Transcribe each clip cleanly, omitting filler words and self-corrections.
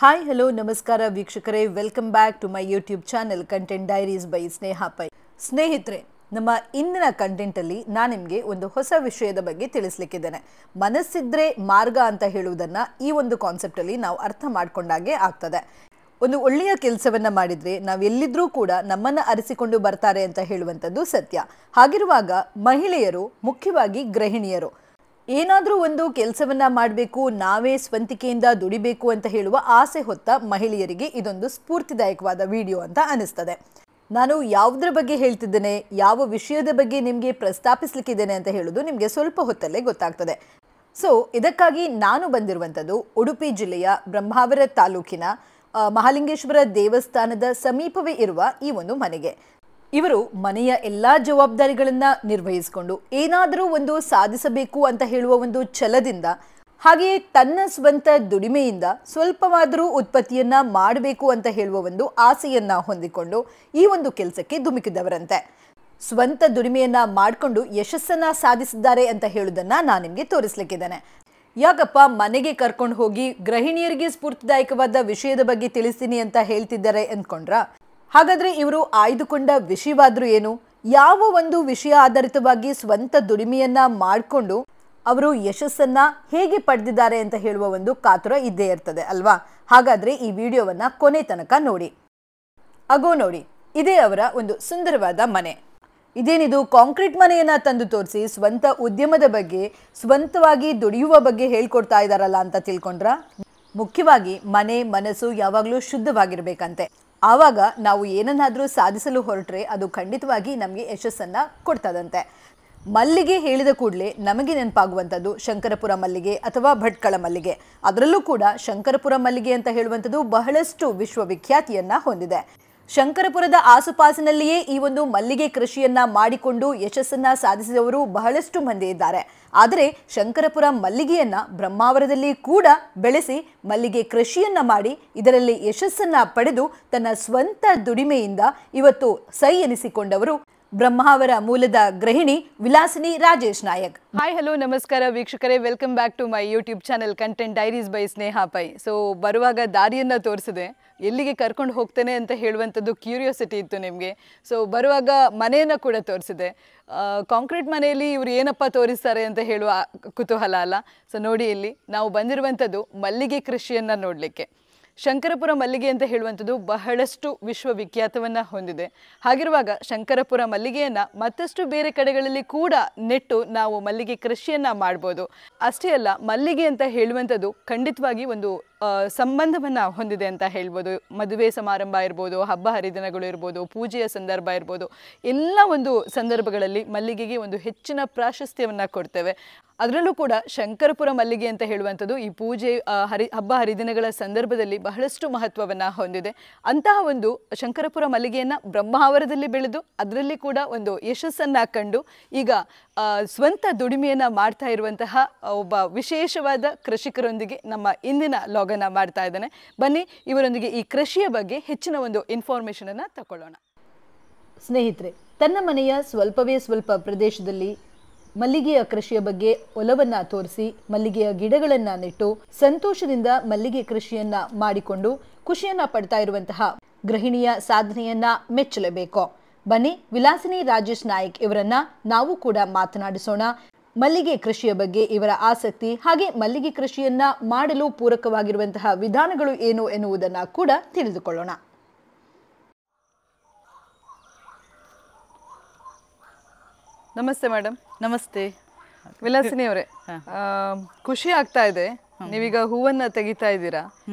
Hi hello ನಮಸ್ಕಾರ ವೀಕ್ಷಕರೇ, welcome back to my YouTube channel content diaries by Sneha Pai. ಸ್ನೇಹಿತರೆ, ನಮ್ಮ ಇಂದಿನ ಕಂಟೆಂಟಲ್ಲಿ ನಾನು ನಿಮಗೆ ಒಂದು ಹೊಸ ವಿಷಯದ ಬಗ್ಗೆ ತಿಳಿಸ್ಲಿಕ್ಕಿದ್ದೇನೆ. ಮನಸ್ಸಿದ್ರೆ ಮಾರ್ಗ ಅಂತ ಹೇಳುವುದನ್ನು ಈ ಒಂದು ಕಾನ್ಸೆಪ್ಟಲ್ಲಿ ನಾವು ಅರ್ಥ ಮಾಡ್ಕೊಂಡಾಗೆ ಆಗ್ತದೆ. ಒಂದು ಒಳ್ಳೆಯ ಕೆಲಸವನ್ನ ಮಾಡಿದ್ರೆ ನಾವೆಲ್ಲಿದ್ರೂ ಕೂಡ ನಮ್ಮನ್ನು ಅರಿಸಿಕೊಂಡು ಬರ್ತಾರೆ ಅಂತ ಹೇಳುವಂಥದ್ದು ಸತ್ಯ. ಹಾಗಿರುವಾಗ ಮಹಿಳೆಯರು, ಮುಖ್ಯವಾಗಿ ಗೃಹಿಣಿಯರು, ಏನಾದರೂ ಒಂದು ಕೆಲಸವನ್ನ ಮಾಡಬೇಕು, ನಾವೇ ಸ್ವಂತಿಕೆಯಿಂದ ದುಡಿಬೇಕು ಅಂತ ಹೇಳುವ ಆಸೆ ಹೊತ್ತ ಮಹಿಳೆಯರಿಗೆ ಇದೊಂದು ಸ್ಫೂರ್ತಿದಾಯಕವಾದ ವಿಡಿಯೋ ಅಂತ ಅನಿಸ್ತದೆ. ನಾನು ಯಾವುದರ ಬಗ್ಗೆ ಹೇಳ್ತಿದ್ದೇನೆ, ಯಾವ ವಿಷಯದ ಬಗ್ಗೆ ನಿಮಗೆ ಪ್ರಸ್ತಾಪಿಸಲಿಕ್ಕಿದ್ದೇನೆ ಅಂತ ಹೇಳೋದು ನಿಮಗೆ ಸ್ವಲ್ಪ ಹೊತ್ತಲ್ಲೇ ಗೊತ್ತಾಗ್ತದೆ. ಸೊ ಇದಕ್ಕಾಗಿ ನಾನು ಬಂದಿರುವಂಥದ್ದು ಉಡುಪಿ ಜಿಲ್ಲೆಯ ಬ್ರಹ್ಮಾವರ ತಾಲೂಕಿನ ಮಹಾಲಿಂಗೇಶ್ವರ ದೇವಸ್ಥಾನದ ಸಮೀಪವೇ ಇರುವ ಈ ಒಂದು ಮನೆಗೆ. ಇವರು ಮನೆಯ ಎಲ್ಲ ಜವಾಬ್ದಾರಿಗಳನ್ನು ನಿರ್ವಹಿಸಿಕೊಂಡು ಏನಾದರೂ ಒಂದು ಸಾಧಿಸಬೇಕು ಅಂತ ಹೇಳುವ ಒಂದು ಛಲದಿಂದ, ಹಾಗೆಯೇ ತನ್ನ ಸ್ವಂತ ದುಡಿಮೆಯಿಂದ ಸ್ವಲ್ಪವಾದರೂ ಉತ್ಪತ್ತಿಯನ್ನ ಮಾಡಬೇಕು ಅಂತ ಹೇಳುವ ಒಂದು ಆಸೆಯನ್ನ ಹೊಂದಿಕೊಂಡು ಈ ಒಂದು ಕೆಲಸಕ್ಕೆ ಧುಮುಕಿದವರಂತೆ. ಸ್ವಂತ ದುಡಿಮೆಯನ್ನ ಮಾಡಿಕೊಂಡು ಯಶಸ್ಸನ್ನ ಸಾಧಿಸಿದ್ದಾರೆ ಅಂತ ಹೇಳುವುದನ್ನ ನಾನು ನಿಮಗೆ ತೋರಿಸ್ಲಿಕ್ಕಿದ್ದೇನೆ. ಯಾಕಪ್ಪ ಮನೆಗೆ ಕರ್ಕೊಂಡು ಹೋಗಿ ಗೃಹಿಣಿಯರಿಗೆ ಸ್ಫೂರ್ತಿದಾಯಕವಾದ ವಿಷಯದ ಬಗ್ಗೆ ತಿಳಿಸ್ತೀನಿ ಅಂತ ಹೇಳ್ತಿದ್ದಾರೆ ಅಂದ್ಕೊಂಡ್ರ? ಹಾಗಾದ್ರೆ ಇವರು ಆಯ್ದುಕೊಂಡ ವಿಷಯವಾದ್ರೂ ಏನು? ಯಾವ ಒಂದು ವಿಷಯ ಆಧಾರಿತವಾಗಿ ಸ್ವಂತ ದುಡಿಮೆಯನ್ನ ಮಾಡಿಕೊಂಡು ಅವರು ಯಶಸ್ಸನ್ನ ಹೇಗೆ ಪಡೆದಿದ್ದಾರೆ ಅಂತ ಹೇಳುವ ಒಂದು ಕಾತುರ ಇದ್ದೇ ಇರ್ತದೆ ಅಲ್ವಾ? ಹಾಗಾದ್ರೆ ಈ ವಿಡಿಯೋವನ್ನ ಕೊನೆ ತನಕ ನೋಡಿ. ಅಗೋ ನೋಡಿ, ಇದೇ ಅವರ ಒಂದು ಸುಂದರವಾದ ಮನೆ. ಇದೇನಿದು ಕಾಂಕ್ರೀಟ್ ಮನೆಯನ್ನ ತಂದು ತೋರಿಸಿ ಸ್ವಂತ ಉದ್ಯಮದ ಬಗ್ಗೆ, ಸ್ವಂತವಾಗಿ ದುಡಿಯುವ ಬಗ್ಗೆ ಹೇಳ್ಕೊಡ್ತಾ ಇದ್ದಾರಲ್ಲ ಅಂತ ತಿಳ್ಕೊಂಡ್ರ? ಮುಖ್ಯವಾಗಿ ಮನೆ ಮನಸ್ಸು ಯಾವಾಗಲೂ ಶುದ್ಧವಾಗಿರ್ಬೇಕಂತೆ. ಆವಾಗ ನಾವು ಏನನ್ನಾದರೂ ಸಾಧಿಸಲು ಹೊರಟ್ರೆ ಅದು ಖಂಡಿತವಾಗಿ ನಮಗೆ ಯಶಸ್ಸನ್ನ ಕೊಡ್ತದಂತೆ. ಮಲ್ಲಿಗೆ ಹೇಳಿದ ಕೂಡಲೇ ನಮಗೆ ನೆನಪಾಗುವಂಥದ್ದು ಶಂಕರಪುರ ಮಲ್ಲಿಗೆ ಅಥವಾ ಭಟ್ಕಳ ಮಲ್ಲಿಗೆ. ಅದರಲ್ಲೂ ಕೂಡ ಶಂಕರಪುರ ಮಲ್ಲಿಗೆ ಅಂತ ಹೇಳುವಂಥದ್ದು ಬಹಳಷ್ಟು ವಿಶ್ವವಿಖ್ಯಾತಿಯನ್ನ ಹೊಂದಿದೆ. ಶಂಕರಪುರದ ಆಸುಪಾಸಿನಲ್ಲಿಯೇ ಈ ಒಂದು ಮಲ್ಲಿಗೆ ಕೃಷಿಯನ್ನ ಮಾಡಿಕೊಂಡು ಯಶಸ್ಸನ್ನ ಸಾಧಿಸಿದವರು ಬಹಳಷ್ಟು ಮಂದಿ ಇದ್ದಾರೆ. ಆದರೆ ಶಂಕರಪುರ ಮಲ್ಲಿಗೆಯನ್ನ ಬ್ರಹ್ಮಾವರದಲ್ಲಿ ಕೂಡ ಬೆಳೆಸಿ ಮಲ್ಲಿಗೆ ಕೃಷಿಯನ್ನ ಮಾಡಿ ಇದರಲ್ಲಿ ಯಶಸ್ಸನ್ನ ಪಡೆದು ತನ್ನ ಸ್ವಂತ ದುಡಿಮೆಯಿಂದ ಇವತ್ತು ಸೈ ಎನಿಸಿಕೊಂಡವರು ಬ್ರಹ್ಮಾವರ ಮೂಲದ ಗೃಹಿಣಿ ವಿಲಾಸಿನಿ ರಾಜೇಶ್ ನಾಯಕ್. ಹಾಯ್ ಹಲೋ ನಮಸ್ಕಾರ ವೀಕ್ಷಕರೇ, welcome back to my YouTube channel content diaries by Sneha Pai. So ಬರುವಾಗ ದಾರಿಯನ್ನು ತೋರಿಸಿದೆ, ಎಲ್ಲಿಗೆ ಕರ್ಕೊಂಡು ಹೋಗ್ತೇನೆ ಅಂತ ಹೇಳುವಂಥದ್ದು ಕ್ಯೂರಿಯಾಸಿಟಿ ಇತ್ತು ನಿಮಗೆ. ಸೊ ಬರುವಾಗ ಮನೆಯನ್ನು ಕೂಡ ತೋರಿಸಿದೆ. ಕಾಂಕ್ರೀಟ್ ಮನೆಯಲ್ಲಿ ಇವರು ಏನಪ್ಪ ತೋರಿಸ್ತಾರೆ ಅಂತ ಹೇಳುವ ಕುತೂಹಲ ಅಲ್ಲ. ಸೊ ನೋಡಿ, ಇಲ್ಲಿ ನಾವು ಬಂದಿರುವಂಥದ್ದು ಮಲ್ಲಿಗೆ ಕೃಷಿಯನ್ನು ನೋಡಲಿಕ್ಕೆ. ಶಂಕರಪುರ ಮಲ್ಲಿಗೆ ಅಂತ ಹೇಳುವಂಥದ್ದು ಬಹಳಷ್ಟು ವಿಶ್ವವಿಖ್ಯಾತವನ್ನು ಹೊಂದಿದೆ. ಹಾಗಿರುವಾಗ ಶಂಕರಪುರ ಮಲ್ಲಿಗೆಯನ್ನು ಮತ್ತಷ್ಟು ಬೇರೆ ಕಡೆಗಳಲ್ಲಿ ಕೂಡ ನೆಟ್ಟು ನಾವು ಮಲ್ಲಿಗೆ ಕೃಷಿಯನ್ನು ಮಾಡ್ಬೋದು. ಅಷ್ಟೇ ಅಲ್ಲ, ಮಲ್ಲಿಗೆ ಅಂತ ಹೇಳುವಂಥದ್ದು ಖಂಡಿತವಾಗಿ ಒಂದು ಸಂಬಂಧವನ್ನು ಹೊಂದಿದೆ ಅಂತ ಹೇಳ್ಬೋದು. ಮದುವೆ ಸಮಾರಂಭ ಇರ್ಬೋದು, ಹಬ್ಬ ಹರಿದಿನಗಳು ಇರ್ಬೋದು, ಪೂಜೆಯ ಸಂದರ್ಭ ಇರ್ಬೋದು, ಎಲ್ಲ ಒಂದು ಸಂದರ್ಭಗಳಲ್ಲಿ ಮಲ್ಲಿಗೆಗೆ ಒಂದು ಹೆಚ್ಚಿನ ಪ್ರಾಶಸ್ತ್ಯವನ್ನು ಕೊಡ್ತೇವೆ. ಅದರಲ್ಲೂ ಕೂಡ ಶಂಕರಪುರ ಮಲ್ಲಿಗೆ ಅಂತ ಹೇಳುವಂಥದ್ದು ಈ ಪೂಜೆ ಹಬ್ಬ ಹರಿದಿನಗಳ ಸಂದರ್ಭದಲ್ಲಿ ಬಹಳಷ್ಟು ಮಹತ್ವವನ್ನು ಹೊಂದಿದೆ. ಅಂತಹ ಒಂದು ಶಂಕರಪುರ ಮಲ್ಲಿಗೆಯನ್ನು ಬ್ರಹ್ಮಾವರದಲ್ಲಿ ಬೆಳೆದು ಅದರಲ್ಲಿ ಕೂಡ ಒಂದು ಯಶಸ್ಸನ್ನು ಕಂಡು ಈಗ ಸ್ವಂತ ದುಡಿಮೆಯನ್ನು ಮಾಡ್ತಾ ಇರುವಂತಹ ಒಬ್ಬ ವಿಶೇಷವಾದ ಕೃಷಿಕರೊಂದಿಗೆ ನಮ್ಮ ಇಂದಿನ ಲಾಗನ್ನು ಮಾಡ್ತಾ ಇದ್ದಾನೆ. ಬನ್ನಿ ಇವರೊಂದಿಗೆ ಈ ಕೃಷಿಯ ಬಗ್ಗೆ ಹೆಚ್ಚಿನ ಒಂದು ಇನ್ಫಾರ್ಮೇಷನನ್ನು ತಗೊಳ್ಳೋಣ. ಸ್ನೇಹಿತರೆ, ತನ್ನ ಮನೆಯ ಸ್ವಲ್ಪವೇ ಸ್ವಲ್ಪ ಪ್ರದೇಶದಲ್ಲಿ ಮಲ್ಲಿಗೆಯ ಕೃಷಿಯ ಬಗ್ಗೆ ಒಲವನ್ನ ತೋರಿಸಿ ಮಲ್ಲಿಗೆಯ ಗಿಡಗಳನ್ನ ನೆಟ್ಟು ಸಂತೋಷದಿಂದ ಮಲ್ಲಿಗೆ ಕೃಷಿಯನ್ನ ಮಾಡಿಕೊಂಡು ಖುಷಿಯನ್ನ ಪಡ್ತಾ ಇರುವಂತಹ ಗೃಹಿಣಿಯ ಸಾಧನೆಯನ್ನ ಮೆಚ್ಚಲೇಬೇಕು. ಬನ್ನಿ ವಿಲಾಸಿನಿ ರಾಜೇಶ್ ನಾಯಕ್ ಇವರನ್ನ ನಾವು ಕೂಡ ಮಾತನಾಡಿಸೋಣ. ಮಲ್ಲಿಗೆ ಕೃಷಿಯ ಬಗ್ಗೆ ಇವರ ಆಸಕ್ತಿ, ಹಾಗೆ ಮಲ್ಲಿಗೆ ಕೃಷಿಯನ್ನ ಮಾಡಲು ಪೂರಕವಾಗಿರುವಂತಹ ವಿಧಾನಗಳು ಏನು ಎನ್ನುವುದನ್ನ ಕೂಡ ತಿಳಿದುಕೊಳ್ಳೋಣ. ನಮಸ್ತೆ ಮೇಡಮ್. ನಮಸ್ತೆ ವಿಲಾಸಿನಿ ಅವರೇ, ಖುಷಿ ಆಗ್ತಾ ಇದೆ, ನೀವೀಗ ಹೂವನ್ನ ತೆಗಿತಾ ಇದ್ದೀರಾ.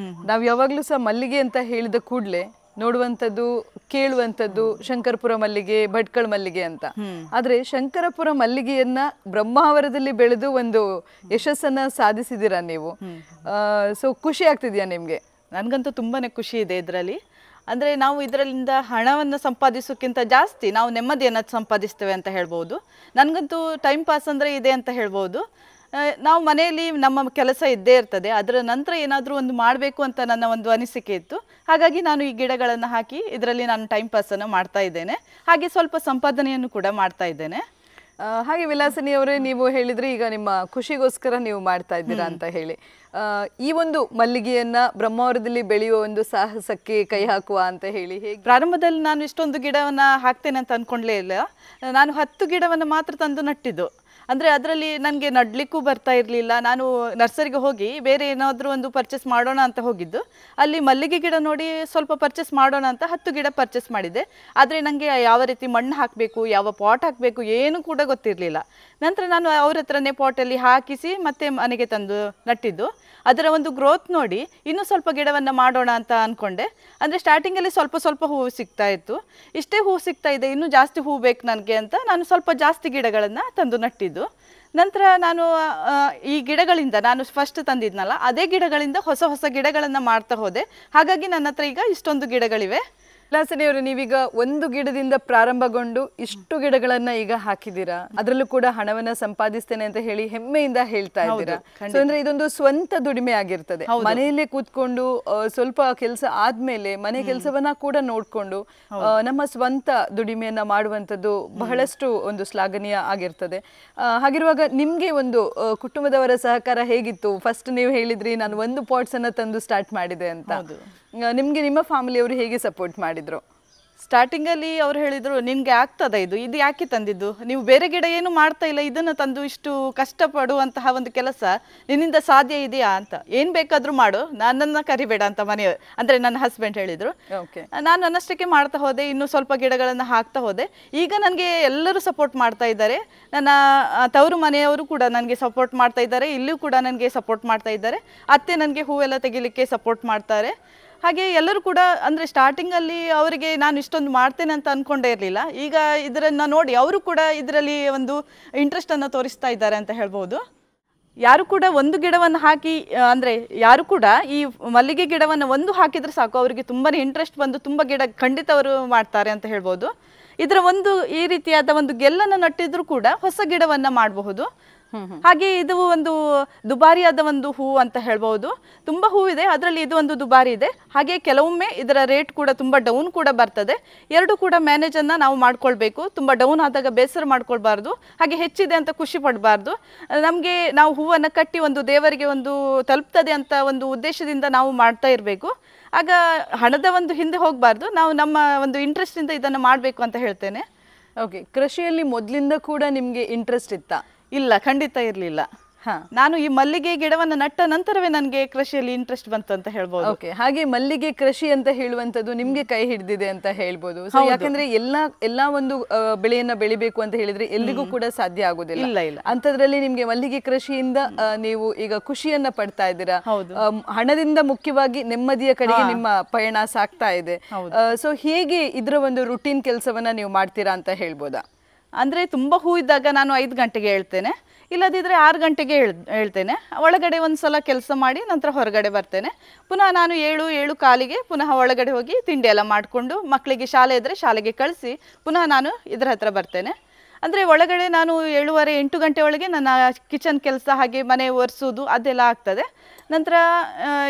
ನಾವು ಯಾವಾಗ್ಲೂ ಸಹ ಮಲ್ಲಿಗೆ ಅಂತ ಹೇಳಿದ ಕೂಡಲೇ ನೋಡುವಂಥದ್ದು, ಕೇಳುವಂಥದ್ದು ಶಂಕರಪುರ ಮಲ್ಲಿಗೆ, ಭಟ್ಕಳ ಮಲ್ಲಿಗೆ ಅಂತ. ಆದ್ರೆ ಶಂಕರಪುರ ಮಲ್ಲಿಗೆಯನ್ನ ಬ್ರಹ್ಮಾವರದಲ್ಲಿ ಬೆಳೆದು ಒಂದು ಯಶಸ್ಸನ್ನ ಸಾಧಿಸಿದ್ದೀರಾ ನೀವು. ಸೊ ಖುಷಿ ಆಗ್ತಿದ್ಯಾ ನಿಮ್ಗೆ? ನನಗಂತೂ ತುಂಬಾನೇ ಖುಷಿ ಇದೆ ಇದರಲ್ಲಿ. ಅಂದರೆ ನಾವು ಇದರಿಂದ ಹಣವನ್ನು ಸಂಪಾದಿಸೋಕ್ಕಿಂತ ಜಾಸ್ತಿ ನಾವು ನೆಮ್ಮದಿಯನ್ನು ಸಂಪಾದಿಸ್ತೇವೆ ಅಂತ ಹೇಳ್ಬೋದು. ನನಗಂತೂ ಟೈಮ್ ಪಾಸ್ ಅಂದರೆ ಇದೆ ಅಂತ ಹೇಳ್ಬೋದು. ನಾವು ಮನೆಯಲ್ಲಿ ನಮ್ಮ ಕೆಲಸ ಇದ್ದೇ ಇರ್ತದೆ, ಅದರ ನಂತರ ಏನಾದರೂ ಒಂದು ಮಾಡಬೇಕು ಅಂತ ನನ್ನ ಒಂದು ಅನಿಸಿಕೆ ಇತ್ತು. ಹಾಗಾಗಿ ನಾನು ಈ ಗಿಡಗಳನ್ನು ಹಾಕಿ ಇದರಲ್ಲಿ ನಾನು ಟೈಮ್ ಪಾಸನ್ನು ಮಾಡ್ತಾ ಇದ್ದೇನೆ, ಹಾಗೆ ಸ್ವಲ್ಪ ಸಂಪಾದನೆಯನ್ನು ಕೂಡ ಮಾಡ್ತಾ ಇದ್ದೇನೆ. ಹಾಗೆ ವಿಲಾಸಿನಿ ಅವರೇ, ನೀವು ಹೇಳಿದ್ರಿ ಈಗ ನಿಮ್ಮ ಖುಷಿಗೋಸ್ಕರ ನೀವು ಮಾಡ್ತಾ ಇದ್ದೀರಾ ಅಂತ ಹೇಳಿ. ಈ ಒಂದು ಮಲ್ಲಿಗೆಯನ್ನ ಬ್ರಹ್ಮಾವರದಲ್ಲಿ ಬೆಳೆಯುವ ಒಂದು ಸಾಹಸಕ್ಕೆ ಕೈ ಹಾಕುವ ಅಂತ ಹೇಳಿ ಹೇಗೆ? ಪ್ರಾರಂಭದಲ್ಲಿ ನಾನು ಇಷ್ಟೊಂದು ಗಿಡವನ್ನ ಹಾಕ್ತೇನೆ ಅಂತ ಅನ್ಕೊಂಡ್ಲೇ ಇಲ್ಲ. ನಾನು 10 ಗಿಡವನ್ನ ಮಾತ್ರ ತಂದು ನಟ್ಟಿದ್ದು. ಅಂದರೆ ಅದರಲ್ಲಿ ನನಗೆ ನಡಲಿಕ್ಕೂ ಬರ್ತಾ ಇರಲಿಲ್ಲ. ನಾನು ನರ್ಸರಿಗೆ ಹೋಗಿ ಬೇರೆ ಏನಾದರೂ ಒಂದು ಪರ್ಚೇಸ್ ಮಾಡೋಣ ಅಂತ ಹೋಗಿದ್ದು. ಅಲ್ಲಿ ಮಲ್ಲಿಗೆ ಗಿಡ ನೋಡಿ ಸ್ವಲ್ಪ ಪರ್ಚೇಸ್ ಮಾಡೋಣ ಅಂತ 10 ಗಿಡ ಪರ್ಚೇಸ್ ಮಾಡಿದ್ದೆ. ಆದರೆ ನನಗೆ ಯಾವ ರೀತಿ ಮಣ್ಣು ಹಾಕಬೇಕು, ಯಾವ ಪಾಟ್ ಹಾಕಬೇಕು ಏನು ಕೂಡ ಗೊತ್ತಿರಲಿಲ್ಲ. ನಂತರ ನಾನು ಅವ್ರ ಹತ್ರನೇ ಪಾಟಲ್ಲಿ ಹಾಕಿಸಿ ಮತ್ತೆ ಮನೆಗೆ ತಂದು ನಟ್ಟಿದ್ದು. ಅದರ ಒಂದು ಗ್ರೋತ್ ನೋಡಿ ಇನ್ನೂ ಸ್ವಲ್ಪ ಗಿಡವನ್ನು ಮಾಡೋಣ ಅಂತ ಅಂದ್ಕೊಂಡೆ. ಅಂದರೆ ಸ್ಟಾರ್ಟಿಂಗಲ್ಲಿ ಸ್ವಲ್ಪ ಸ್ವಲ್ಪ ಹೂವು ಸಿಗ್ತಾ ಇತ್ತು. ಇಷ್ಟೇ ಹೂವು ಸಿಗ್ತಾ ಇದೆ, ಇನ್ನೂ ಜಾಸ್ತಿ ಹೂವು ಬೇಕು ನನಗೆ ಅಂತ ನಾನು ಸ್ವಲ್ಪ ಜಾಸ್ತಿ ಗಿಡಗಳನ್ನು ತಂದು ನಟ್ಟಿದ್ದು. ನಂತರ ನಾನು ಈ ಗಿಡಗಳಿಂದ ನಾನು ಫಸ್ಟ್ ತಂದಿದ್ನಲ್ಲ ಅದೇ ಗಿಡಗಳಿಂದ ಹೊಸ ಹೊಸ ಗಿಡಗಳನ್ನು ಮಾಡ್ತಾ ಹೋದೆ. ಹಾಗಾಗಿ ನನ್ನ ಹತ್ರ ಈಗ ಇಷ್ಟೊಂದು ಗಿಡಗಳಿವೆ. ವಿಲಾಸಿನಿ ಅವರು, ನೀವೀಗ ಒಂದು ಗಿಡದಿಂದ ಪ್ರಾರಂಭಗೊಂಡು ಇಷ್ಟು ಗಿಡಗಳನ್ನ ಈಗ ಹಾಕಿದ್ದೀರಾ, ಅದರಲ್ಲೂ ಕೂಡ ಹಣವನ್ನ ಸಂಪಾದಿಸ್ತೇನೆ ಅಂತ ಹೇಳಿ ಹೆಮ್ಮೆಯಿಂದ ಹೇಳ್ತಾ ಇದ್ದೀರಾ. ಅಂದ್ರೆ ಇದೊಂದು ಸ್ವಂತ ದುಡಿಮೆ ಆಗಿರ್ತದೆ. ಮನೆಯಲ್ಲೇ ಕೂತ್ಕೊಂಡು ಸ್ವಲ್ಪ ಕೆಲಸ ಆದ್ಮೇಲೆ ಮನೆ ಕೆಲಸವನ್ನ ಕೂಡ ನೋಡ್ಕೊಂಡು ನಮ್ಮ ಸ್ವಂತ ದುಡಿಮೆಯನ್ನ ಮಾಡುವಂತದ್ದು ಬಹಳಷ್ಟು ಒಂದು ಶ್ಲಾಘನೀಯ ಆಗಿರ್ತದೆ. ಹಾಗಿರುವಾಗ ನಿಮ್ಗೆ ಒಂದು ಕುಟುಂಬದವರ ಸಹಕಾರ ಹೇಗಿತ್ತು? ಫಸ್ಟ್ ನೀವು ಹೇಳಿದ್ರಿ ನಾನು ಒಂದು ಪಾಟ್ಸ್ ಅನ್ನ ತಂದು ಸ್ಟಾರ್ಟ್ ಮಾಡಿದೆ ಅಂತ. ನಿಮ್ಗೆ ನಿಮ್ಮ ಫ್ಯಾಮಿಲಿಯವರು ಹೇಗೆ ಸಪೋರ್ಟ್ ಮಾಡಿದ್ರು? ಸ್ಟಾರ್ಟಿಂಗಲ್ಲಿ ಅವ್ರು ಹೇಳಿದರು, ನಿನಗೆ ಆಗ್ತದ ಇದು ಯಾಕೆ ತಂದಿದ್ದು? ನೀವು ಬೇರೆ ಗಿಡ ಏನು ಮಾಡ್ತಾ ಇಲ್ಲ, ಇದನ್ನು ತಂದು ಇಷ್ಟು ಕಷ್ಟಪಡುವಂತಹ ಒಂದು ಕೆಲಸ ನಿನ್ನಿಂದ ಸಾಧ್ಯ ಇದೆಯಾ ಅಂತ. ಏನು ಬೇಕಾದರೂ ಮಾಡು, ನನ್ನನ್ನು ಕರಿಬೇಡ ಅಂತ ಮನೆಯವರು ಅಂದರೆ ನನ್ನ ಹಸ್ಬೆಂಡ್ ಹೇಳಿದರು. ನಾನು ನನ್ನಷ್ಟಕ್ಕೆ ಮಾಡ್ತಾ ಹೋದೆ, ಇನ್ನೂ ಸ್ವಲ್ಪ ಗಿಡಗಳನ್ನು ಹಾಕ್ತಾ ಹೋದೆ. ಈಗ ನನಗೆ ಎಲ್ಲರೂ ಸಪೋರ್ಟ್ ಮಾಡ್ತಾ ಇದ್ದಾರೆ. ನನ್ನ ತವರು ಮನೆಯವರು ಕೂಡ ನನಗೆ ಸಪೋರ್ಟ್ ಮಾಡ್ತಾ ಇದ್ದಾರೆ, ಇಲ್ಲೂ ಕೂಡ ನನಗೆ ಸಪೋರ್ಟ್ ಮಾಡ್ತಾ ಇದ್ದಾರೆ. ಅತ್ತೆ ನನಗೆ ಹೂವೆಲ್ಲ ತೆಗಿಲಿಕ್ಕೆ ಸಪೋರ್ಟ್ ಮಾಡ್ತಾರೆ. ಹಾಗೆ ಎಲ್ಲರೂ ಕೂಡ ಅಂದರೆ ಸ್ಟಾರ್ಟಿಂಗಲ್ಲಿ ಅವರಿಗೆ ನಾನು ಇಷ್ಟೊಂದು ಮಾಡ್ತೇನೆ ಅಂತ ಅಂದ್ಕೊಂಡೇ ಇರಲಿಲ್ಲ. ಈಗ ಇದನ್ನು ನೋಡಿ ಅವರು ಕೂಡ ಇದರಲ್ಲಿ ಒಂದು ಇಂಟ್ರೆಸ್ಟನ್ನು ತೋರಿಸ್ತಾ ಇದ್ದಾರೆ ಅಂತ ಹೇಳ್ಬೋದು. ಯಾರು ಕೂಡ ಒಂದು ಗಿಡವನ್ನು ಹಾಕಿ ಅಂದರೆ ಯಾರು ಕೂಡ ಈ ಮಲ್ಲಿಗೆ ಗಿಡವನ್ನು ಒಂದು ಹಾಕಿದರೆ ಸಾಕು, ಅವರಿಗೆ ತುಂಬಾ ಇಂಟ್ರೆಸ್ಟ್ ಬಂದು ತುಂಬ ಗಿಡ ಖಂಡಿತ ಅವರು ಮಾಡ್ತಾರೆ ಅಂತ ಹೇಳ್ಬೋದು. ಇದರ ಒಂದು ಈ ರೀತಿಯಾದ ಒಂದು ಗೆಲ್ಲನ್ನು ನಟ್ಟಿದ್ರೂ ಕೂಡ ಹೊಸ ಗಿಡವನ್ನು ಮಾಡಬಹುದು. ಹಾಗೆ ಇದು ಒಂದು ದುಬಾರಿಯಾದ ಒಂದು ಹೂವು ಅಂತ ಹೇಳ್ಬೋದು. ತುಂಬ ಹೂವಿದೆ, ಅದರಲ್ಲಿ ಇದು ಒಂದು ದುಬಾರಿ ಇದೆ. ಹಾಗೆ ಕೆಲವೊಮ್ಮೆ ಇದರ ರೇಟ್ ಕೂಡ ತುಂಬ ಡೌನ್ ಕೂಡ ಬರ್ತದೆ. ಎರಡು ಕೂಡ ಮ್ಯಾನೇಜನ್ನು ನಾವು ಮಾಡ್ಕೊಳ್ಬೇಕು. ತುಂಬ ಡೌನ್ ಆದಾಗ ಬೇಸರ ಮಾಡ್ಕೊಳ್ಬಾರ್ದು, ಹಾಗೆ ಹೆಚ್ಚಿದೆ ಅಂತ ಖುಷಿ ಪಡಬಾರ್ದು. ನಮಗೆ ನಾವು ಹೂವನ್ನು ಕಟ್ಟಿ ಒಂದು ದೇವರಿಗೆ ಒಂದು ತಲುಪ್ತದೆ ಅಂತ ಒಂದು ಉದ್ದೇಶದಿಂದ ನಾವು ಮಾಡ್ತಾ ಇರಬೇಕು. ಆಗ ಹಣದ ಒಂದು ಹಿಂದೆ ಹೋಗಬಾರ್ದು, ನಾವು ನಮ್ಮ ಒಂದು ಇಂಟ್ರೆಸ್ಟಿಂದ ಇದನ್ನು ಮಾಡಬೇಕು ಅಂತ ಹೇಳ್ತೇನೆ. ಓಕೆ, ಕೃಷಿಯಲ್ಲಿ ಮೊದಲಿಂದ ಕೂಡ ನಿಮಗೆ ಇಂಟ್ರೆಸ್ಟ್ ಇತ್ತಾ? ಇಲ್ಲ, ಖಂಡಿತ ಇರಲಿಲ್ಲ. ನಾನು ಈ ಮಲ್ಲಿಗೆ ಗಿಡವನ್ನು ನಟ್ಟ ನಂತರವೇ ನನಗೆ ಕೃಷಿಯಲ್ಲಿ ಇಂಟ್ರೆಸ್ಟ್ ಬಂತು ಅಂತ ಹೇಳ್ಬೋದು. ಓಕೆ, ಹಾಗೆ ಮಲ್ಲಿಗೆ ಕೃಷಿ ಅಂತ ಹೇಳುವಂತದ್ದು ನಿಮ್ಗೆ ಕೈ ಹಿಡಿದಿದೆ ಅಂತ ಹೇಳ್ಬೋದು. ಯಾಕಂದ್ರೆ ಎಲ್ಲಾ ಒಂದು ಬೆಳೆಯನ್ನ ಬೆಳಿಬೇಕು ಅಂತ ಹೇಳಿದ್ರೆ ಎಲ್ಲಿಗೂ ಕೂಡ ಸಾಧ್ಯ ಆಗುದಿಲ್ಲ. ಇಲ್ಲ. ಅಂತದ್ರಲ್ಲಿ ನಿಮ್ಗೆ ಮಲ್ಲಿಗೆ ಕೃಷಿಯಿಂದ ನೀವು ಈಗ ಖುಷಿಯನ್ನ ಪಡ್ತಾ ಇದ್ದೀರಾ. ಹಣದಿಂದ ಮುಖ್ಯವಾಗಿ ನೆಮ್ಮದಿಯ ಕಡೆಗೆ ನಿಮ್ಮ ಪಯಣ ಸಾಗ್ತಾ ಇದೆ. ಸೊ ಹೇಗೆ ಇದರ ಒಂದು ರುಟೀನ್ ಕೆಲಸವನ್ನ ನೀವು ಮಾಡ್ತೀರಾ ಅಂತ ಹೇಳ್ಬೋದಾ? ಅಂದರೆ ತುಂಬ ಹೂ ಇದ್ದಾಗ ನಾನು 5 ಗಂಟೆಗೆ ಹೇಳ್ತೇನೆ, ಇಲ್ಲದಿದ್ದರೆ 6 ಗಂಟೆಗೆ ಹೇಳ್ತೇನೆ. ಒಳಗಡೆ ಒಂದು ಸಲ ಕೆಲಸ ಮಾಡಿ ನಂತರ ಹೊರಗಡೆ ಬರ್ತೇನೆ. ಪುನಃ ನಾನು 7-7:15ಗೆ ಪುನಃ ಒಳಗಡೆ ಹೋಗಿ ತಿಂಡಿ ಎಲ್ಲ ಮಾಡಿಕೊಂಡು ಮಕ್ಕಳಿಗೆ ಶಾಲೆ ಇದ್ದರೆ ಶಾಲೆಗೆ ಕಳಿಸಿ ಪುನಃ ನಾನು ಇದರ ಹತ್ರ ಬರ್ತೇನೆ. ಅಂದರೆ ಒಳಗಡೆ ನಾನು 7:30-8 ಗಂಟೆ ಒಳಗೆ ನನ್ನ ಕಿಚನ್ ಕೆಲಸ ಹಾಗೆ ಮನೆ ಒರೆಸೋದು ಅದೆಲ್ಲ ಆಗ್ತದೆ. ನಂತರ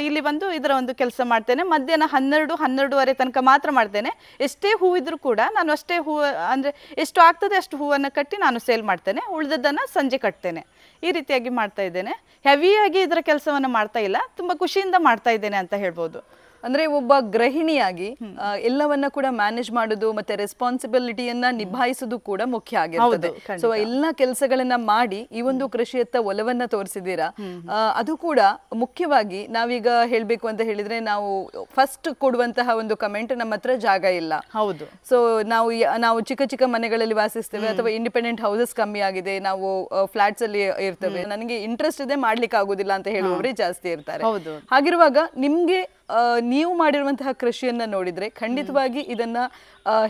ಇಲ್ಲಿ ಬಂದು ಇದರ ಒಂದು ಕೆಲಸ ಮಾಡ್ತೇನೆ. ಮಧ್ಯಾಹ್ನ 12-12:30 ತನಕ ಮಾತ್ರ ಮಾಡ್ತೇನೆ. ಎಷ್ಟೇ ಹೂವಿದ್ರೂ ಕೂಡ ನಾನು ಅಷ್ಟೇ ಹೂವು ಅಂದರೆ ಎಷ್ಟು ಆಗ್ತದೆ ಅಷ್ಟು ಹೂವನ್ನು ಕಟ್ಟಿ ನಾನು ಸೇಲ್ ಮಾಡ್ತೇನೆ, ಉಳಿದದ್ದನ್ನು ಸಂಜೆ ಕಟ್ತೇನೆ. ಈ ರೀತಿಯಾಗಿ ಮಾಡ್ತಾ ಇದ್ದೇನೆ. ಹೆವಿಯಾಗಿ ಇದರ ಕೆಲಸವನ್ನು ಮಾಡ್ತಾ ಇಲ್ಲ, ತುಂಬ ಖುಷಿಯಿಂದ ಮಾಡ್ತಾ ಇದ್ದೇನೆ ಅಂತ ಹೇಳ್ಬೋದು. ಅಂದ್ರೆ ಒಬ್ಬ ಗೃಹಿಣಿಯಾಗಿ ಎಲ್ಲವನ್ನ ಕೂಡ ಮ್ಯಾನೇಜ್ ಮಾಡೋದು ಮತ್ತೆ ರೆಸ್ಪಾನ್ಸಿಬಿಲಿಟಿಯನ್ನ ನಿಭಾಯಿಸೋದು ಕೂಡ ಮುಖ್ಯ ಆಗಿರ್ತದೆ. ಸೊ ಎಲ್ಲ ಕೆಲಸಗಳನ್ನ ಮಾಡಿ ಈ ಒಂದು ಕೃಷಿಯತ್ತ ಒಲವನ್ನ ತೋರಿಸಿದೀರಾ. ಅದು ಕೂಡ ಮುಖ್ಯವಾಗಿ ನಾವೀಗ ಹೇಳ್ಬೇಕು ಅಂತ ಹೇಳಿದ್ರೆ ನಾವು ಫಸ್ಟ್ ಕೊಡುವಂತಹ ಒಂದು ಕಮೆಂಟ್ ನಮ್ಮ ಹತ್ರ ಜಾಗ ಇಲ್ಲ. ಹೌದು. ಸೊ ನಾವು ಚಿಕ್ಕ ಚಿಕ್ಕ ಮನೆಗಳಲ್ಲಿ ವಾಸಿಸ್ತೇವೆ ಅಥವಾ ಇಂಡಿಪೆಂಡೆಂಟ್ ಹೌಸಸ್ ಕಮ್ಮಿ ಆಗಿದೆ, ನಾವು ಫ್ಲಾಟ್ಸ್ ಅಲ್ಲಿ ಇರ್ತೇವೆ, ನನಗೆ ಇಂಟ್ರೆಸ್ಟ್ ಇದೆ ಮಾಡ್ಲಿಕ್ಕೆ ಆಗುದಿಲ್ಲ ಅಂತ ಹೇಳುವವರೇ ಜಾಸ್ತಿ ಇರ್ತಾರೆ. ಹಾಗಿರುವಾಗ ನಿಮ್ಗೆ ನೀವು ಮಾಡಿರುವಂತಹ ಕೃಷಿಯನ್ನ ನೋಡಿದ್ರೆ ಖಂಡಿತವಾಗಿ ಇದನ್ನ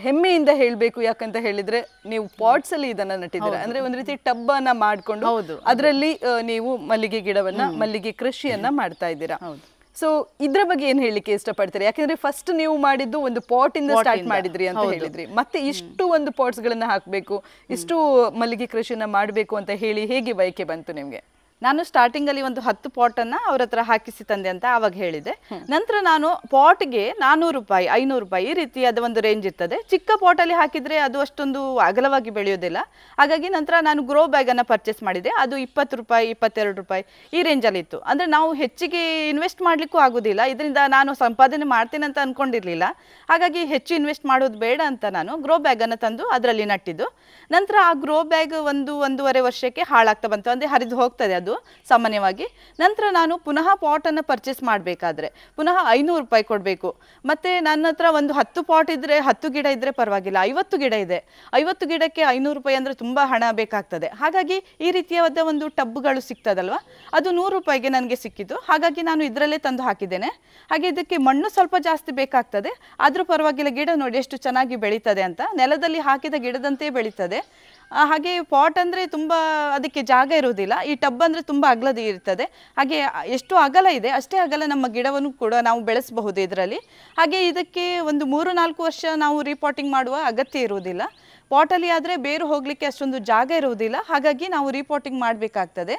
ಹೆಮ್ಮೆಯಿಂದ ಹೇಳ್ಬೇಕು. ಯಾಕಂತ ಹೇಳಿದ್ರೆ ನೀವು ಪಾಟ್ಸ್ ಅಲ್ಲಿ ಇದನ್ನ ನಟ್ಟಿದ್ದೀರಾ, ಅಂದ್ರೆ ಒಂದ್ ರೀತಿ ಟಬ್ ಅನ್ನ ಮಾಡ್ಕೊಂಡು ಅದರಲ್ಲಿ ನೀವು ಮಲ್ಲಿಗೆ ಗಿಡವನ್ನ ಮಲ್ಲಿಗೆ ಕೃಷಿಯನ್ನ ಮಾಡ್ತಾ ಇದ್ದೀರಾ. ಸೊ ಇದ್ರ ಬಗ್ಗೆ ಏನ್ ಹೇಳಲಿಕ್ಕೆ ಇಷ್ಟಪಡ್ತಾರೆ? ಯಾಕಂದ್ರೆ ಫಸ್ಟ್ ನೀವು ಮಾಡಿದ್ದು ಒಂದು ಪಾಟ್ ಇಂದ ಸ್ಟಾರ್ಟ್ ಮಾಡಿದ್ರಿ ಅಂತ ಹೇಳಿದ್ರಿ, ಮತ್ತೆ ಇಷ್ಟು ಒಂದು ಪಾಟ್ಸ್ ಗಳನ್ನ ಹಾಕ್ಬೇಕು, ಇಷ್ಟು ಮಲ್ಲಿಗೆ ಕೃಷಿಯನ್ನ ಮಾಡ್ಬೇಕು ಅಂತ ಹೇಳಿ ಹೇಗೆ ಬಯಕೆ ಬಂತು ನಿಮ್ಗೆ? ನಾನು ಸ್ಟಾರ್ಟಿಂಗ್ ಅಲ್ಲಿ ಒಂದು 10 ಪಾಟನ್ನು ಅವ್ರ ಹತ್ರ ಹಾಕಿಸಿ ತಂದೆ ಅಂತ ಆವಾಗ ಹೇಳಿದೆ. ನಂತರ ನಾನು ಪಾಟ್ಗೆ 400 ರೂಪಾಯಿ 500 ರೂಪಾಯಿ ಈ ರೀತಿಯಾದ ಒಂದು ರೇಂಜ್ ಇರ್ತದೆ. ಚಿಕ್ಕ ಪಾಟಲ್ಲಿ ಹಾಕಿದ್ರೆ ಅದು ಅಷ್ಟೊಂದು ಅಗಲವಾಗಿ ಬೆಳೆಯೋದಿಲ್ಲ. ಹಾಗಾಗಿ ನಂತರ ನಾನು ಗ್ರೋ ಬ್ಯಾಗ್ ಅನ್ನು ಪರ್ಚೇಸ್ ಮಾಡಿದೆ. ಅದು 20 ರೂಪಾಯಿ 22 ರೂಪಾಯಿ ಈ ರೇಂಜಲ್ಲಿ ಇತ್ತು. ಅಂದರೆ ನಾವು ಹೆಚ್ಚಿಗೆ ಇನ್ವೆಸ್ಟ್ ಮಾಡಲಿಕ್ಕೂ ಆಗೋದಿಲ್ಲ, ಇದರಿಂದ ನಾನು ಸಂಪಾದನೆ ಮಾಡ್ತೇನೆ ಅಂತ ಅಂದ್ಕೊಂಡಿರಲಿಲ್ಲ. ಹಾಗಾಗಿ ಹೆಚ್ಚು ಇನ್ವೆಸ್ಟ್ ಮಾಡೋದು ಬೇಡ ಅಂತ ನಾನು ಗ್ರೋ ಬ್ಯಾಗನ್ನು ತಂದು ಅದರಲ್ಲಿ ನಟ್ಟಿದ್ದು. ನಂತರ ಆ ಗ್ರೋ ಬ್ಯಾಗ್ 1-1.5 ವರ್ಷಕ್ಕೆ ಹಾಳಾಗ್ತಾ ಬಂತು, ಅಂದರೆ ಹರಿದು ಹೋಗ್ತದೆ ಅದು ಸಾಮಾನ್ಯವಾಗಿ. ನಂತರ ನಾನು ಪುನಃ ಪಾಟನ್ನು ಪರ್ಚೇಸ್ ಮಾಡಬೇಕಾದ್ರೆ ಪುನಃ 500 ರೂಪಾಯಿ ಕೊಡಬೇಕು. ಮತ್ತು ನನ್ನ ಹತ್ರ ಒಂದು 10 ಪಾಟ್ ಇದ್ದರೆ 10 ಗಿಡ ಇದ್ದರೆ ಪರವಾಗಿಲ್ಲ, 50 ಗಿಡ ಇದೆ, 50 ಗಿಡಕ್ಕೆ 500 ರೂಪಾಯಿ ಅಂದರೆ ತುಂಬ ಹಣ ಬೇಕಾಗ್ತದೆ. ಹಾಗಾಗಿ ಈ ರೀತಿಯಾದ ಒಂದು ಟಬ್ಗಳು ಸಿಗ್ತದಲ್ವ, ಅದು 100 ರೂಪಾಯಿಗೆ ನನಗೆ ಸಿಕ್ಕಿತು. ಹಾಗಾಗಿ ನಾನು ಇದರಲ್ಲೇ ತಂದು ಹಾಕಿದ್ದೇನೆ. ಹಾಗೆ ಇದಕ್ಕೆ ಮಣ್ಣು ಸ್ವಲ್ಪ ಜಾಸ್ತಿ ಬೇಕಾಗ್ತದೆ, ಆದರೂ ಪರವಾಗಿಲ್ಲ. ಗಿಡ ನೋಡಿ ಎಷ್ಟು ಚೆನ್ನಾಗಿ ಬೆಳೀತದೆ ಅಂತ, ನೆಲದಲ್ಲಿ ಹಾಕಿದ ಗಿಡದಂತೆ ಬೆಳೀತದೆ. ಹಾಗೆ ಪಾಟ್ ಅಂದರೆ ತುಂಬ ಅದಕ್ಕೆ ಜಾಗ ಇರುವುದಿಲ್ಲ, ಈ ಟಬ್ ಅಂದರೆ ತುಂಬ ಅಗಲದ ಇರ್ತದೆ. ಹಾಗೆ ಎಷ್ಟು ಅಗಲ ಇದೆ ಅಷ್ಟೇ ಅಗಲ ನಮ್ಮ ಗಿಡವನ್ನು ಕೂಡ ನಾವು ಬೆಳೆಸಬಹುದು ಇದರಲ್ಲಿ. ಹಾಗೆ ಇದಕ್ಕೆ ಒಂದು 3-4 ವರ್ಷ ನಾವು ರೀಪಾಟಿಂಗ್ ಮಾಡುವ ಅಗತ್ಯ ಇರುವುದಿಲ್ಲ. ಪಾಟಲ್ಲಿ ಆದರೆ ಬೇರು ಹೋಗಲಿಕ್ಕೆ ಅಷ್ಟೊಂದು ಜಾಗ ಇರುವುದಿಲ್ಲ, ಹಾಗಾಗಿ ನಾವು ರೀಪಾಟಿಂಗ್ ಮಾಡಬೇಕಾಗ್ತದೆ.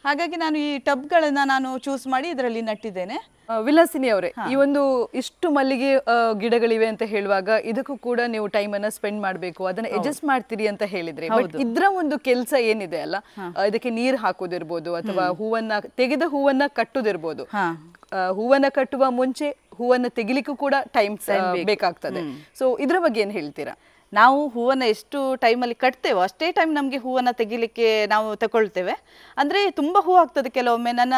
ಹಾಗಾಗಿ ನಾನು ಈ ಟಬ್ಗಳನ್ನು ನಾನು ಚೂಸ್ ಮಾಡಿ ಇದರಲ್ಲಿ ನಟ್ಟಿದ್ದೇನೆ. ವಿಲಾಸಿನಿ ಅವರೇ, ಈ ಒಂದು ಇಷ್ಟು ಮಲ್ಲಿಗೆ ಗಿಡಗಳಿವೆ ಅಂತ ಹೇಳುವಾಗ ಇದಕ್ಕೂ ಕೂಡ ನೀವು ಟೈಮ್ ಅನ್ನ ಸ್ಪೆಂಡ್ ಮಾಡಬೇಕು, ಅದನ್ನ ಅಡ್ಜಸ್ಟ್ ಮಾಡ್ತೀರಿ ಅಂತ ಹೇಳಿದ್ರಿ. ಬಟ್ ಇದ್ರ ಒಂದು ಕೆಲಸ ಏನಿದೆ ಅಲ್ಲ, ಇದಕ್ಕೆ ನೀರು ಹಾಕೋದಿರ್ಬೋದು ಅಥವಾ ತೆಗೆದ ಹೂವನ್ನ ಕಟ್ಟುದಿರ್ಬೋದು. ಹೂವನ್ನ ಕಟ್ಟುವ ಮುಂಚೆ ಹೂವನ್ನ ತೆಗಿಲಿಕ್ಕೂ ಕೂಡ ಟೈಮ್ ಬೇಕಾಗ್ತದೆ. ಸೊ ಇದ್ರ ಬಗ್ಗೆ ಏನ್ ಹೇಳ್ತೀರಾ? ನಾವು ಹೂವನ್ನು ಎಷ್ಟು ಟೈಮಲ್ಲಿ ಕಟ್ತೇವೋ ಅಷ್ಟೇ ಟೈಮ್ ನಮಗೆ ಹೂವನ್ನು ತೆಗಿಲಿಕ್ಕೆ ನಾವು ತಗೊಳ್ತೇವೆ. ಅಂದರೆ ತುಂಬ ಹೂ ಆಗ್ತದೆ ಕೆಲವೊಮ್ಮೆ. ನನ್ನ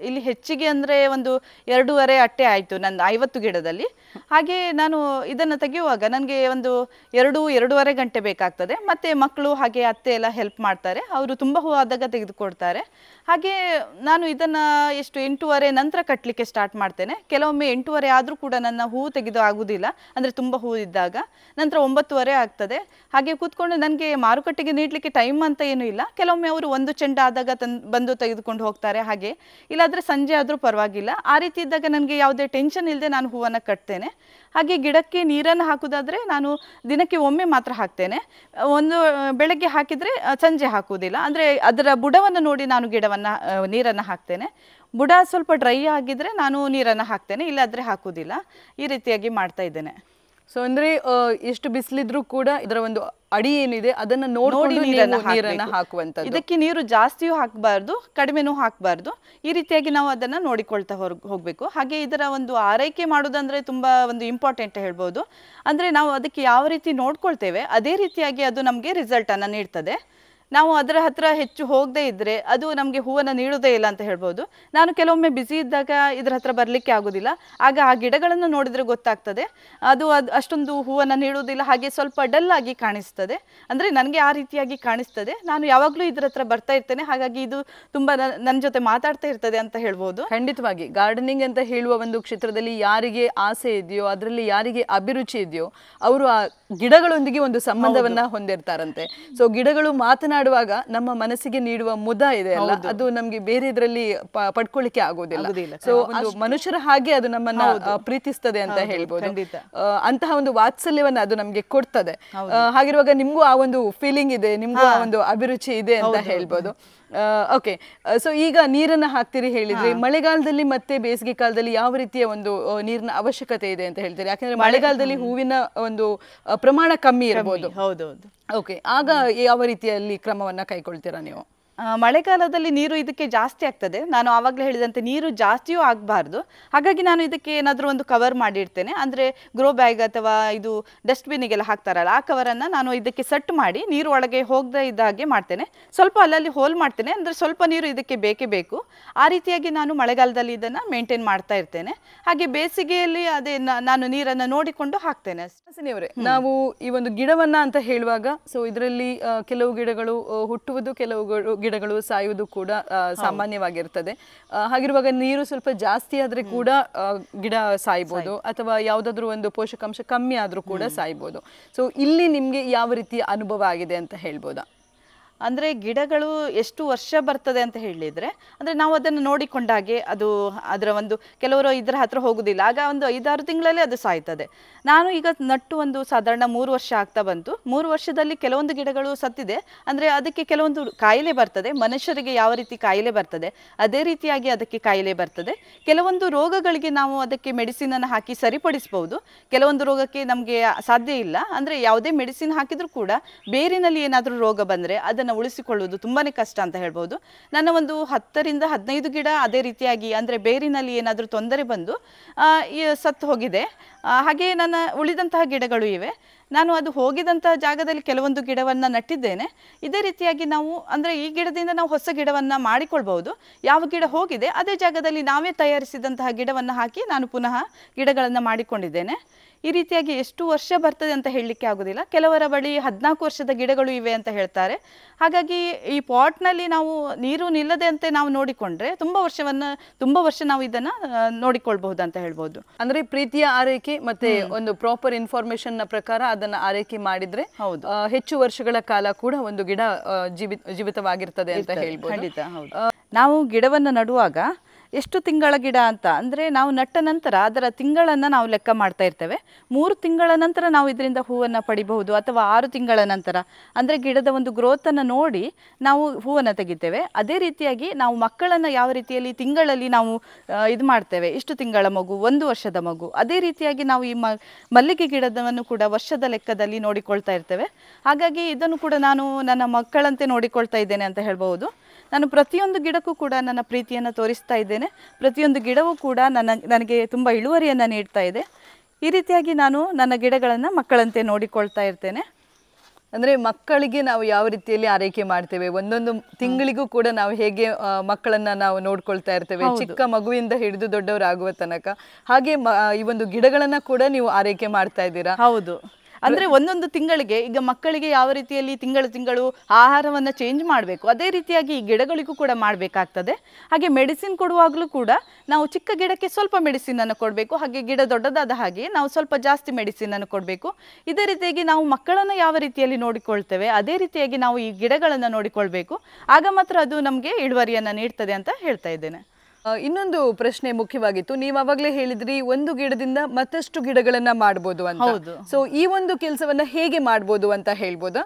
ಇಲ್ಲಿ ಹೆಚ್ಚಿಗೆ ಅಂದರೆ ಒಂದು 2.5 ಅಟ್ಟೆ ಆಯಿತು ನನ್ನ 50 ಗಿಡದಲ್ಲಿ. ಹಾಗೆ ನಾನು ಇದನ್ನು ತೆಗೆಯುವಾಗ ನನಗೆ ಒಂದು 2-2.5 ಗಂಟೆ ಬೇಕಾಗ್ತದೆ. ಮತ್ತು ಮಕ್ಕಳು ಹಾಗೆ ಅತ್ತೆ ಎಲ್ಲ ಹೆಲ್ಪ್ ಮಾಡ್ತಾರೆ, ಅವರು ತುಂಬ ಹೂ ಆದಾಗ ತೆಗೆದುಕೊಡ್ತಾರೆ. ಹಾಗೆ ನಾನು ಇದನ್ನು ಎಷ್ಟು 8:30 ನಂತರ ಕಟ್ಟಲಿಕ್ಕೆ ಸ್ಟಾರ್ಟ್ ಮಾಡ್ತೇನೆ. ಕೆಲವೊಮ್ಮೆ 8:30 ಆದರೂ ಕೂಡ ನನ್ನ ಹೂ ತೆಗೆದು ಆಗೋದಿಲ್ಲ, ಅಂದರೆ ತುಂಬ ಹೂ ಇದ್ದಾಗ. ನಂತರ 9:30 ಆಗ್ತದೆ. ಹಾಗೆ ಕೂತ್ಕೊಂಡು ನನಗೆ ಮಾರುಕಟ್ಟೆಗೆ ನೀಡಲಿಕ್ಕೆ ಟೈಮ್ ಅಂತ ಏನೂ ಇಲ್ಲ. ಕೆಲವೊಮ್ಮೆ ಅವರು ಒಂದು ಚೆಂಡ ಆದಾಗ ಬಂದು ತೆಗೆದುಕೊಂಡು ಹೋಗ್ತಾರೆ. ಹಾಗೆ ಇಲ್ಲಾದರೆ ಸಂಜೆ ಆದರೂ ಪರವಾಗಿಲ್ಲ. ಆ ರೀತಿ ಇದ್ದಾಗ ನನಗೆ ಯಾವುದೇ ಟೆನ್ಷನ್ ಇಲ್ಲದೆ ನಾನು ಹೂವನ್ನು ಕಟ್ತೇನೆ. ಹಾಗೆ ಗಿಡಕ್ಕೆ ನೀರನ್ನು ಹಾಕೋದಾದರೆ ನಾನು ದಿನಕ್ಕೆ ಒಮ್ಮೆ ಮಾತ್ರ ಹಾಕ್ತೇನೆ. ಒಂದು ಬೆಳಗ್ಗೆ ಹಾಕಿದರೆ ಸಂಜೆ ಹಾಕುವುದಿಲ್ಲ. ಅಂದರೆ ಅದರ ಬುಡವನ್ನು ನೋಡಿ ನಾನು ನೀರನ್ನು ಹಾಕ್ತೇನೆ. ಬುಡ ಸ್ವಲ್ಪ ಡ್ರೈ ಆಗಿದ್ರೆ ನಾನು ನೀರನ್ನು ಹಾಕ್ತೇನೆ, ಇಲ್ಲಾದರೆ ಹಾಕುವುದಿಲ್ಲ. ಈ ರೀತಿಯಾಗಿ ಮಾಡ್ತಾ ಇದ್ದೇನೆ. ಸೊ ಅಂದ್ರೆ ಎಷ್ಟು ಬಿಸಿಲಿದ್ರೂ ಕೂಡ ಇದರ ಒಂದು ಅಡಿ ಏನಿದೆ ಅದನ್ನ ನೋಡಿ ನೀರನ್ನ ಹಾಕುವಂಥದ್ದು. ಇದಕ್ಕೆ ನೀರು ಜಾಸ್ತಿಯೂ ಹಾಕಬಾರ್ದು, ಕಡಿಮೆನೂ ಹಾಕಬಾರ್ದು. ಈ ರೀತಿಯಾಗಿ ನಾವು ಅದನ್ನ ನೋಡಿಕೊಳ್ತಾ ಹೋಗಬೇಕು. ಹಾಗೆ ಇದರ ಒಂದು ಆರೈಕೆ ಮಾಡೋದಂದ್ರೆ ತುಂಬಾ ಒಂದು ಇಂಪಾರ್ಟೆಂಟ್ ಹೇಳ್ಬೋದು. ಅಂದ್ರೆ ನಾವು ಅದಕ್ಕೆ ಯಾವ ರೀತಿ ನೋಡ್ಕೊಳ್ತೇವೆ ಅದೇ ರೀತಿಯಾಗಿ ಅದು ನಮಗೆ ರಿಸಲ್ಟ್ ಅನ್ನ ನೀಡ್ತದೆ. ನಾವು ಅದರ ಹತ್ರ ಹೆಚ್ಚು ಹೋಗದೇ ಇದ್ದರೆ ಅದು ನಮಗೆ ಹೂವನ್ನು ನೀಡೋದೇ ಇಲ್ಲ ಅಂತ ಹೇಳ್ಬೋದು. ನಾನು ಕೆಲವೊಮ್ಮೆ ಬ್ಯುಸಿ ಇದ್ದಾಗ ಇದರ ಹತ್ರ ಬರಲಿಕ್ಕೆ ಆಗೋದಿಲ್ಲ. ಆಗ ಆ ಗಿಡಗಳನ್ನು ನೋಡಿದರೆ ಗೊತ್ತಾಗ್ತದೆ ಅದು ಅಷ್ಟೊಂದು ಹೂವನ್ನು ನೀಡೋದಿಲ್ಲ, ಹಾಗೆ ಸ್ವಲ್ಪ ಡಲ್ ಆಗಿ ಕಾಣಿಸ್ತದೆ. ಅಂದರೆ ನನಗೆ ಆ ರೀತಿಯಾಗಿ ಕಾಣಿಸ್ತದೆ. ನಾನು ಯಾವಾಗಲೂ ಇದರ ಹತ್ರ ಬರ್ತಾ ಇರ್ತೇನೆ, ಹಾಗಾಗಿ ಇದು ತುಂಬ ನನ್ನ ಜೊತೆ ಮಾತಾಡ್ತಾ ಇರ್ತದೆ ಅಂತ ಹೇಳ್ಬೋದು. ಖಂಡಿತವಾಗಿ ಗಾರ್ಡನಿಂಗ್ ಅಂತ ಹೇಳುವ ಒಂದು ಕ್ಷೇತ್ರದಲ್ಲಿ ಯಾರಿಗೆ ಆಸೆ ಇದೆಯೋ, ಅದರಲ್ಲಿ ಯಾರಿಗೆ ಅಭಿರುಚಿ ಇದೆಯೋ ಅವರು ಆ ಗಿಡಗಳೊಂದಿಗೆ ಒಂದು ಸಂಬಂಧವನ್ನ ಹೊಂದಿರ್ತಾರಂತೆ. ಸೊ ಗಿಡಗಳು ಮಾತನಾಡುವಾಗ ನಮ್ಮ ಮನಸ್ಸಿಗೆ ನೀಡುವ ಮುದ ಇದೆ ಅಲ್ಲ, ಅದು ನಮ್ಗೆ ಬೇರೆ ಇದರಲ್ಲಿ ಪಡ್ಕೊಳ್ಳಿಕ್ಕೆ ಆಗೋದಿಲ್ಲ. ಸೊ ಒಂದು ಮನುಷ್ಯರ ಹಾಗೆ ಅದು ನಮ್ಮನ್ನ ಪ್ರೀತಿಸ್ತದೆ ಅಂತ ಹೇಳ್ಬೋದು. ಅಂತಹ ಒಂದು ವಾತ್ಸಲ್ಯವನ್ನ ಅದು ನಮ್ಗೆ ಕೊಡ್ತದೆ. ಹಾಗಿರುವಾಗ ನಿಮ್ಗೂ ಆ ಒಂದು ಫೀಲಿಂಗ್ ಇದೆ, ನಿಮ್ಗೂ ಆ ಒಂದು ಅಭಿರುಚಿ ಇದೆ ಅಂತ ಹೇಳ್ಬೋದು. ಓಕೆ, ಸೊ ಈಗ ನೀರನ್ನ ಹಾಕ್ತೀರಿ ಹೇಳಿದ್ರಿ. ಮಳೆಗಾಲದಲ್ಲಿ ಮತ್ತೆ ಬೇಸಿಗೆ ಕಾಲದಲ್ಲಿ ಯಾವ ರೀತಿಯ ಒಂದು ನೀರಿನ ಅವಶ್ಯಕತೆ ಇದೆ ಅಂತ ಹೇಳ್ತೀರಿ? ಯಾಕಂದ್ರೆ ಮಳೆಗಾಲದಲ್ಲಿ ಹೂವಿನ ಒಂದು ಪ್ರಮಾಣ ಕಮ್ಮಿ ಇರಬಹುದು. ಹೌದೌದು. ಓಕೆ, ಆಗ ಯಾವ ರೀತಿಯಲ್ಲಿ ಕ್ರಮವನ್ನ ಕೈಗೊಳ್ತೀರಾ ನೀವು? ಮಳೆಗಾಲದಲ್ಲಿ ನೀರು ಇದಕ್ಕೆ ಜಾಸ್ತಿ ಆಗ್ತದೆ. ನಾನು ಆವಾಗಲೇ ಹೇಳಿದಂತೆ ನೀರು ಜಾಸ್ತಿಯೂ ಆಗಬಾರ್ದು. ಹಾಗಾಗಿ ನಾನು ಇದಕ್ಕೆ ಏನಾದರೂ ಒಂದು ಕವರ್ ಮಾಡಿರ್ತೇನೆ. ಅಂದರೆ ಗ್ರೋ ಬ್ಯಾಗ್ ಅಥವಾ ಇದು ಡಸ್ಟ್ಬಿನ್ನಿಗೆಲ್ಲ ಹಾಕ್ತಾರಲ್ಲ ಆ ಕವರನ್ನು ನಾನು ಇದಕ್ಕೆ ಸೆಟ್ ಮಾಡಿ ನೀರು ಒಳಗೆ ಹೋಗದೇ ಇದ್ದ ಹಾಗೆ ಮಾಡ್ತೇನೆ. ಸ್ವಲ್ಪ ಅಲ್ಲಲ್ಲಿ ಹೋಲ್ ಮಾಡ್ತೇನೆ, ಅಂದರೆ ಸ್ವಲ್ಪ ನೀರು ಇದಕ್ಕೆ ಬೇಕೇ ಬೇಕು. ಆ ರೀತಿಯಾಗಿ ನಾನು ಮಳೆಗಾಲದಲ್ಲಿ ಇದನ್ನು ಮೇಂಟೈನ್ ಮಾಡ್ತಾ ಇರ್ತೇನೆ. ಹಾಗೆ ಬೇಸಿಗೆಯಲ್ಲಿ ಅದೇ ನಾನು ನೀರನ್ನು ನೋಡಿಕೊಂಡು ಹಾಕ್ತೇನೆ. ಅವರೇ, ನಾವು ಈ ಒಂದು ಗಿಡವನ್ನ ಅಂತ ಹೇಳುವಾಗ ಸೊ ಇದರಲ್ಲಿ ಕೆಲವು ಗಿಡಗಳು ಹುಟ್ಟುವುದು, ಕೆಲವು ಗಿಡಗಳು ಸಾಯುವುದು ಕೂಡ ಸಾಮಾನ್ಯವಾಗಿರ್ತದೆ. ಹಾಗಿರುವಾಗ ನೀರು ಸ್ವಲ್ಪ ಜಾಸ್ತಿ ಆದ್ರೆ ಕೂಡ ಗಿಡ ಸಾಯ್ಬೋದು, ಅಥವಾ ಯಾವುದಾದ್ರೂ ಒಂದು ಪೋಷಕಾಂಶ ಕಮ್ಮಿ ಆದ್ರೂ ಕೂಡ ಸಾಯ್ಬೋದು. ಸೊ ಇಲ್ಲಿ ನಿಮ್ಗೆ ಯಾವ ರೀತಿಯ ಅನುಭವ ಆಗಿದೆ ಅಂತ ಹೇಳ್ಬೋದಾ? ಅಂದರೆ ಗಿಡಗಳು ಎಷ್ಟು ವರ್ಷ ಬರ್ತದೆ ಅಂತ ಹೇಳಿದರೆ, ಅಂದರೆ ನಾವು ಅದನ್ನು ನೋಡಿಕೊಂಡಾಗೆ ಅದು ಅದರ ಒಂದು ಕೆಲವರು ಇದರ ಹತ್ರ ಹೋಗೋದಿಲ್ಲ, ಆಗ ಒಂದು 5-6 ತಿಂಗಳಲ್ಲಿ ಅದು ಸಾಯ್ತದೆ. ನಾನು ಈಗ ನಟ್ಟು ಒಂದು ಸಾಧಾರಣ 3 ವರ್ಷ ಆಗ್ತಾ ಬಂತು. 3 ವರ್ಷದಲ್ಲಿ ಕೆಲವೊಂದು ಗಿಡಗಳು ಸತ್ತಿದೆ. ಅಂದರೆ ಅದಕ್ಕೆ ಕೆಲವೊಂದು ಕಾಯಿಲೆ ಬರ್ತದೆ, ಮನುಷ್ಯರಿಗೆ ಯಾವ ರೀತಿ ಕಾಯಿಲೆ ಬರ್ತದೆ ಅದೇ ರೀತಿಯಾಗಿ ಅದಕ್ಕೆ ಕಾಯಿಲೆ ಬರ್ತದೆ. ಕೆಲವೊಂದು ರೋಗಗಳಿಗೆ ನಾವು ಅದಕ್ಕೆ ಮೆಡಿಸಿನನ್ನು ಹಾಕಿ ಸರಿಪಡಿಸ್ಬೋದು, ಕೆಲವೊಂದು ರೋಗಕ್ಕೆ ನಮಗೆ ಸಾಧ್ಯ ಇಲ್ಲ. ಅಂದರೆ ಯಾವುದೇ ಮೆಡಿಸಿನ್ ಹಾಕಿದರೂ ಕೂಡ ಬೇರಿನಲ್ಲಿ ಏನಾದರೂ ರೋಗ ಬಂದರೆ ಅದನ್ನು ಉಳಿಸಿಕೊಳ್ಳುವುದು ತುಂಬಾ ಕಷ್ಟ ಅಂತ ಹೇಳ್ಬೋದು. ನನ್ನ ಒಂದು 10ರಿಂದ 15 ಗಿಡ ಅದೇ ರೀತಿಯಾಗಿ ಅಂದರೆ ಬೇರಿನಲ್ಲಿ ಏನಾದರೂ ತೊಂದರೆ ಬಂದು ಸತ್ತು ಹೋಗಿದೆ. ಹಾಗೆ ನನ್ನ ಉಳಿದಂತಹ ಗಿಡಗಳು ಇವೆ. ನಾನು ಅದು ಹೋಗಿದಂತಹ ಜಾಗದಲ್ಲಿ ಕೆಲವೊಂದು ಗಿಡವನ್ನು ನಟ್ಟಿದ್ದೇನೆ. ಇದೇ ರೀತಿಯಾಗಿ ನಾವು ಅಂದರೆ ಈ ಗಿಡದಿಂದ ನಾವು ಹೊಸ ಗಿಡವನ್ನು ಮಾಡಿಕೊಳ್ಬಹುದು. ಯಾವ ಗಿಡ ಹೋಗಿದೆ ಅದೇ ಜಾಗದಲ್ಲಿ ನಾವೇ ತಯಾರಿಸಿದಂತಹ ಗಿಡವನ್ನು ಹಾಕಿ ನಾನು ಪುನಃ ಗಿಡಗಳನ್ನು ಮಾಡಿಕೊಂಡಿದ್ದೇನೆ. ಈ ರೀತಿಯಾಗಿ ಎಷ್ಟು ವರ್ಷ ಬರ್ತದೆ ಅಂತ ಹೇಳಲಿಕ್ಕೆ ಆಗೋದಿಲ್ಲ. ಕೆಲವರ ಬಳಿ 14 ವರ್ಷದ ಗಿಡಗಳು ಇವೆ ಅಂತ ಹೇಳ್ತಾರೆ. ಹಾಗಾಗಿ ಈ ಪಾಟ್ನಲ್ಲಿ ನಾವು ನೀರು ನಿಲ್ಲದೆ ಅಂತ ನಾವು ನೋಡಿಕೊಂಡ್ರೆ ತುಂಬ ವರ್ಷ ನಾವು ಇದನ್ನು ನೋಡಿಕೊಳ್ಬಹುದು ಅಂತ ಹೇಳ್ಬೋದು. ಅಂದರೆ ಪ್ರೀತಿಯ ಆರೈಕೆ ಮತ್ತೆ ಒಂದು ಪ್ರಾಪರ್ ಇನ್ಫಾರ್ಮೇಶನ್ ನ ಪ್ರಕಾರ ಅದನ್ನ ಆರೈಕೆ ಮಾಡಿದ್ರೆ ಹೌದು ಹೆಚ್ಚು ವರ್ಷಗಳ ಕಾಲ ಕೂಡ ಒಂದು ಗಿಡ ಜೀವಿತವಾಗಿರ್ತದೆ ಅಂತ ಹೇಳ್ಬೋದು. ಖಂಡಿತ ಹೌದು. ನಾವು ಗಿಡವನ್ನು ನಡುವಾಗ ಎಷ್ಟು ತಿಂಗಳ ಗಿಡ ಅಂತ ಅಂದರೆ ನಾವು ನಟ್ಟ ನಂತರ ಅದರ ತಿಂಗಳನ್ನು ನಾವು ಲೆಕ್ಕ ಮಾಡ್ತಾ ಇರ್ತೇವೆ. 3 ತಿಂಗಳ ನಂತರ ನಾವು ಇದರಿಂದ ಹೂವನ್ನು ಪಡಿಬಹುದು, ಅಥವಾ 6 ತಿಂಗಳ ನಂತರ ಅಂದರೆ ಗಿಡದ ಒಂದು ಗ್ರೋತನ್ನು ನೋಡಿ ನಾವು ಹೂವನ್ನು ತೆಗಿತೇವೆ. ಅದೇ ರೀತಿಯಾಗಿ ನಾವು ಮಕ್ಕಳನ್ನು ಯಾವ ರೀತಿಯಲ್ಲಿ ತಿಂಗಳಲ್ಲಿ ನಾವು ಇದು ಮಾಡ್ತೇವೆ, ಇಷ್ಟು ತಿಂಗಳ ಮಗು, 1 ವರ್ಷದ ಮಗು, ಅದೇ ರೀತಿಯಾಗಿ ನಾವು ಈ ಮಲ್ಲಿಗೆ ಗಿಡದವನ್ನು ಕೂಡ ವರ್ಷದ ಲೆಕ್ಕದಲ್ಲಿ ನೋಡಿಕೊಳ್ತಾ ಇರ್ತೇವೆ. ಹಾಗಾಗಿ ಇದನ್ನು ಕೂಡ ನಾನು ನನ್ನ ಮಕ್ಕಳಂತೆ ನೋಡಿಕೊಳ್ತಾ ಇದ್ದೇನೆ ಅಂತ ಹೇಳ್ಬೋದು. ನಾನು ಪ್ರತಿಯೊಂದು ಗಿಡಕ್ಕೂ ಕೂಡ ನನ್ನ ಪ್ರೀತಿಯನ್ನು ತೋರಿಸ್ತಾ ಇದ್ದೇನೆ. ಪ್ರತಿಯೊಂದು ಗಿಡವೂ ಕೂಡ ನನಗೆ ತುಂಬ ಇಳುವರಿಯನ್ನು ನೀಡ್ತಾ ಇದೆ. ಈ ರೀತಿಯಾಗಿ ನಾನು ನನ್ನ ಗಿಡಗಳನ್ನು ಮಕ್ಕಳಂತೆ ನೋಡಿಕೊಳ್ತಾ ಇರ್ತೇನೆ. ಅಂದರೆ ಮಕ್ಕಳಿಗೆ ನಾವು ಯಾವ ರೀತಿಯಲ್ಲಿ ಆರೈಕೆ ಮಾಡ್ತೇವೆ, ಒಂದೊಂದು ತಿಂಗಳಿಗೂ ಕೂಡ ನಾವು ಹೇಗೆ ಮಕ್ಕಳನ್ನ ನಾವು ನೋಡ್ಕೊಳ್ತಾ ಇರ್ತೇವೆ, ಚಿಕ್ಕ ಮಗುವಿಂದ ಹಿಡಿದು ದೊಡ್ಡವರಾಗುವ ತನಕ. ಹಾಗೆ ಈ ಒಂದು ಗಿಡಗಳನ್ನ ಕೂಡ ನೀವು ಆರೈಕೆ ಮಾಡ್ತಾ ಇದ್ದೀರಾ? ಹೌದು. ಅಂದರೆ ಒಂದೊಂದು ತಿಂಗಳಿಗೆ ಈಗ ಮಕ್ಕಳಿಗೆ ಯಾವ ರೀತಿಯಲ್ಲಿ ತಿಂಗಳು ಆಹಾರವನ್ನು ಚೇಂಜ್ ಮಾಡಬೇಕು, ಅದೇ ರೀತಿಯಾಗಿ ಈ ಗಿಡಗಳಿಗೂ ಕೂಡ ಮಾಡಬೇಕಾಗ್ತದೆ. ಹಾಗೆ ಮೆಡಿಸಿನ್ ಕೊಡುವಾಗಲೂ ಕೂಡ ನಾವು ಚಿಕ್ಕ ಗಿಡಕ್ಕೆ ಸ್ವಲ್ಪ ಮೆಡಿಸಿನನ್ನು ಕೊಡಬೇಕು, ಹಾಗೆ ಗಿಡ ದೊಡ್ಡದಾದ ಹಾಗೆ ನಾವು ಸ್ವಲ್ಪ ಜಾಸ್ತಿ ಮೆಡಿಸಿನನ್ನು ಕೊಡಬೇಕು. ಇದೇ ರೀತಿಯಾಗಿ ನಾವು ಮಕ್ಕಳನ್ನು ಯಾವ ರೀತಿಯಲ್ಲಿ ನೋಡಿಕೊಳ್ತೇವೆ ಅದೇ ರೀತಿಯಾಗಿ ನಾವು ಈ ಗಿಡಗಳನ್ನು ನೋಡಿಕೊಳ್ಬೇಕು. ಆಗ ಮಾತ್ರ ಅದು ನಮಗೆ ಇಳುವರಿಯನ್ನು ನೀಡ್ತದೆ ಅಂತ ಹೇಳ್ತಾ ಇದ್ದೇನೆ. ಇನ್ನೊಂದು ಪ್ರಶ್ನೆ ಮುಖ್ಯವಾಗಿತ್ತು, ನೀವು ಅವಾಗಲೇ ಹೇಳಿದ್ರಿ ಒಂದು ಗಿಡದಿಂದ ಮತ್ತಷ್ಟು ಗಿಡಗಳನ್ನ ಮಾಡ್ಬೋದು ಅಂತ. ಸೊ ಈ ಒಂದು ಕೆಲಸವನ್ನ ಹೇಗೆ ಮಾಡ್ಬೋದು ಅಂತ ಹೇಳ್ಬೋದಾ?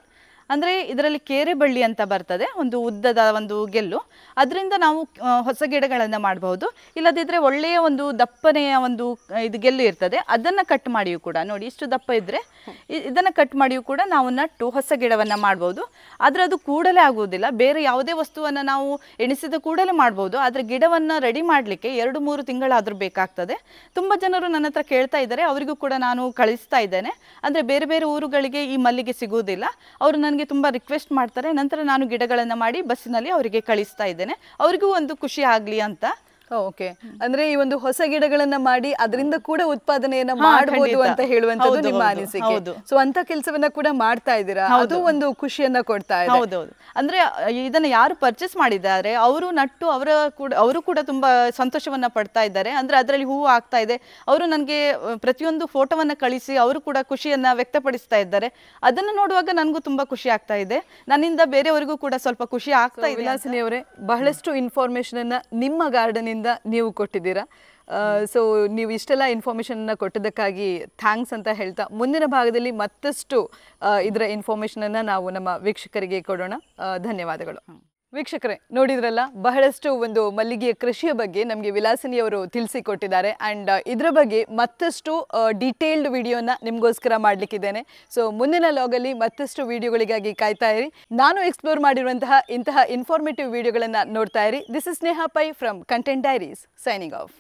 ಅಂದರೆ ಇದರಲ್ಲಿ ಕೇರೆ ಬಳ್ಳಿ ಅಂತ ಬರ್ತದೆ, ಒಂದು ಉದ್ದದ ಒಂದು ಗೆಲ್ಲು, ಅದರಿಂದ ನಾವು ಹೊಸ ಗಿಡಗಳನ್ನು ಮಾಡಬಹುದು. ಇಲ್ಲದಿದ್ದರೆ ಒಳ್ಳೆಯ ಒಂದು ದಪ್ಪನೆಯ ಒಂದು ಇದು ಗೆಲ್ಲು ಇರ್ತದೆ, ಅದನ್ನು ಕಟ್ ಮಾಡಿಯೂ ಕೂಡ ನೋಡಿ ಇಷ್ಟು ದಪ್ಪ ಇದ್ದರೆ ಇದನ್ನು ಕಟ್ ಮಾಡಿಯೂ ಕೂಡ ನಾವು ನಟ್ಟು ಹೊಸ ಗಿಡವನ್ನು ಮಾಡ್ಬೋದು. ಆದರೆ ಅದು ಕೂಡಲೇ ಆಗುವುದಿಲ್ಲ, ಬೇರೆ ಯಾವುದೇ ವಸ್ತುವನ್ನು ನಾವು ಎಣಿಸಿದ ಕೂಡಲೇ ಮಾಡ್ಬೋದು. ಆದರೆ ಗಿಡವನ್ನು ರೆಡಿ ಮಾಡಲಿಕ್ಕೆ 2-3 ತಿಂಗಳಾದರೂ ಬೇಕಾಗ್ತದೆ. ತುಂಬ ಜನರು ನನ್ನ ಹತ್ರ ಕೇಳ್ತಾ ಇದ್ದಾರೆ, ಅವರಿಗೂ ಕೂಡ ನಾನು ಕಳಿಸ್ತಾ ಇದ್ದೇನೆ. ಅಂದರೆ ಬೇರೆ ಬೇರೆ ಊರುಗಳಿಗೆ ಈ ಮಲ್ಲಿಗೆ ಸಿಗುವುದಿಲ್ಲ, ಅವರು ನನಗೆ ತುಂಬ ರಿಕ್ವೆಸ್ಟ್ ಮಾಡ್ತಾರೆ. ನಂತರ ನಾನು ಗಿಡಗಳನ್ನು ಮಾಡಿ ಬಸ್ಸಿನಲ್ಲಿ ಅವರಿಗೆ ಕಳಿಸ್ತಾ ಇದ್ದೇನೆ, ಅವರಿಗೂ ಒಂದು ಖುಷಿ ಆಗಲಿ ಅಂತ. ಓಕೆ, ಅಂದ್ರೆ ಈ ಒಂದು ಹೊಸ ಗಿಡಗಳನ್ನ ಮಾಡಿ ಅದರಿಂದ ಕೂಡ ಉತ್ಪಾದನೆಯನ್ನ ಮಾಡಬಹುದು ಅಂತ ಹೇಳುವಂತದ್ದು ನಿಮ್ಮ ಅನಿಸಿಕೆ. ಸೊ ಅಂತ ಕೆಲಸವನ್ನ ಕೂಡ ಮಾಡ್ತಾ ಇದ್ದೀರಾ, ಅದು ಒಂದು ಖುಷಿಯನ್ನ ಕೊಡ್ತಾ ಇದೆ. ಹೌದೌದು. ಅಂದ್ರೆ ಇದನ್ನ ಯಾರು ಪರ್ಚೇಸ್ ಮಾಡಿದ್ದಾರೆ ಅವರು ನಟ್ಟು ಅವರು ಕೂಡ ತುಂಬಾ ಸಂತೋಷವನ್ನ ಪಡ್ತಾ ಇದ್ದಾರೆ. ಅಂದ್ರೆ ಅದರಲ್ಲಿ ಹೂವು ಆಗ್ತಾ ಇದೆ, ಅವರು ನನಗೆ ಪ್ರತಿಯೊಂದು ಫೋಟೋವನ್ನ ಕಳಿಸಿ ಅವರು ಕೂಡ ಖುಷಿಯನ್ನ ವ್ಯಕ್ತಪಡಿಸ್ತಾ ಇದ್ದಾರೆ. ಅದನ್ನ ನೋಡುವಾಗ ನನಗೂ ತುಂಬಾ ಖುಷಿ ಆಗ್ತಾ ಇದೆ, ನನ್ನಿಂದ ಬೇರೆಯವರಿಗೂ ಕೂಡ ಸ್ವಲ್ಪ ಖುಷಿ ಆಗ್ತಾ ಇದೆ. ವಿಲಾಸಿನಿ ಅವರೇ, ಬಹಳಷ್ಟು ಇನ್ಫಾರ್ಮೇಶನ್ ಅನ್ನ ನಿಮ್ಮ ಗಾರ್ಡನ್ ಇಂದ ನೀವು ಕೊಟ್ಟಿದ್ದೀರಾ. ಸೊ ನೀವು ಇಷ್ಟೆಲ್ಲ ಇನ್ಫಾರ್ಮೇಶನ್ ಕೊಟ್ಟಿದ್ದಕ್ಕಾಗಿ ಥ್ಯಾಂಕ್ಸ್ ಅಂತ ಹೇಳ್ತಾ, ಮುಂದಿನ ಭಾಗದಲ್ಲಿ ಮತ್ತಷ್ಟು ಇದರ ಇನ್ಫಾರ್ಮೇಶನ್ ಅನ್ನ ನಾವು ನಮ್ಮ ವೀಕ್ಷಕರಿಗೆ ಕೊಡೋಣ. ಧನ್ಯವಾದಗಳು. ವೀಕ್ಷಕರೇ, ನೋಡಿದ್ರಲ್ಲ, ಬಹಳಷ್ಟು ಒಂದು ಮಲ್ಲಿಗೆಯ ಕೃಷಿಯ ಬಗ್ಗೆ ನಮಗೆ ವಿಲಾಸಿನಿ ಅವರು ತಿಳಿಸಿಕೊಟ್ಟಿದ್ದಾರೆ. ಆ್ಯಂಡ್ ಇದರ ಬಗ್ಗೆ ಮತ್ತಷ್ಟು ಡೀಟೇಲ್ಡ್ ವಿಡಿಯೋನ ನಿಮಗೋಸ್ಕರ ಮಾಡಲಿಕ್ಕಿದ್ದೇನೆ. ಸೊ ಮುಂದಿನ ಲಾಗಲ್ಲಿ ಮತ್ತಷ್ಟು ವಿಡಿಯೋಗಳಿಗಾಗಿ ಕಾಯ್ತಾ ಇರಿ. ನಾನು ಎಕ್ಸ್ಪ್ಲೋರ್ ಮಾಡಿರುವಂತಹ ಇಂತಹ ಇನ್ಫಾರ್ಮೇಟಿವ್ ವಿಡಿಯೋಗಳನ್ನು ನೋಡ್ತಾ ಇರಿ. This is Sneha Pai from content diaries, signing of.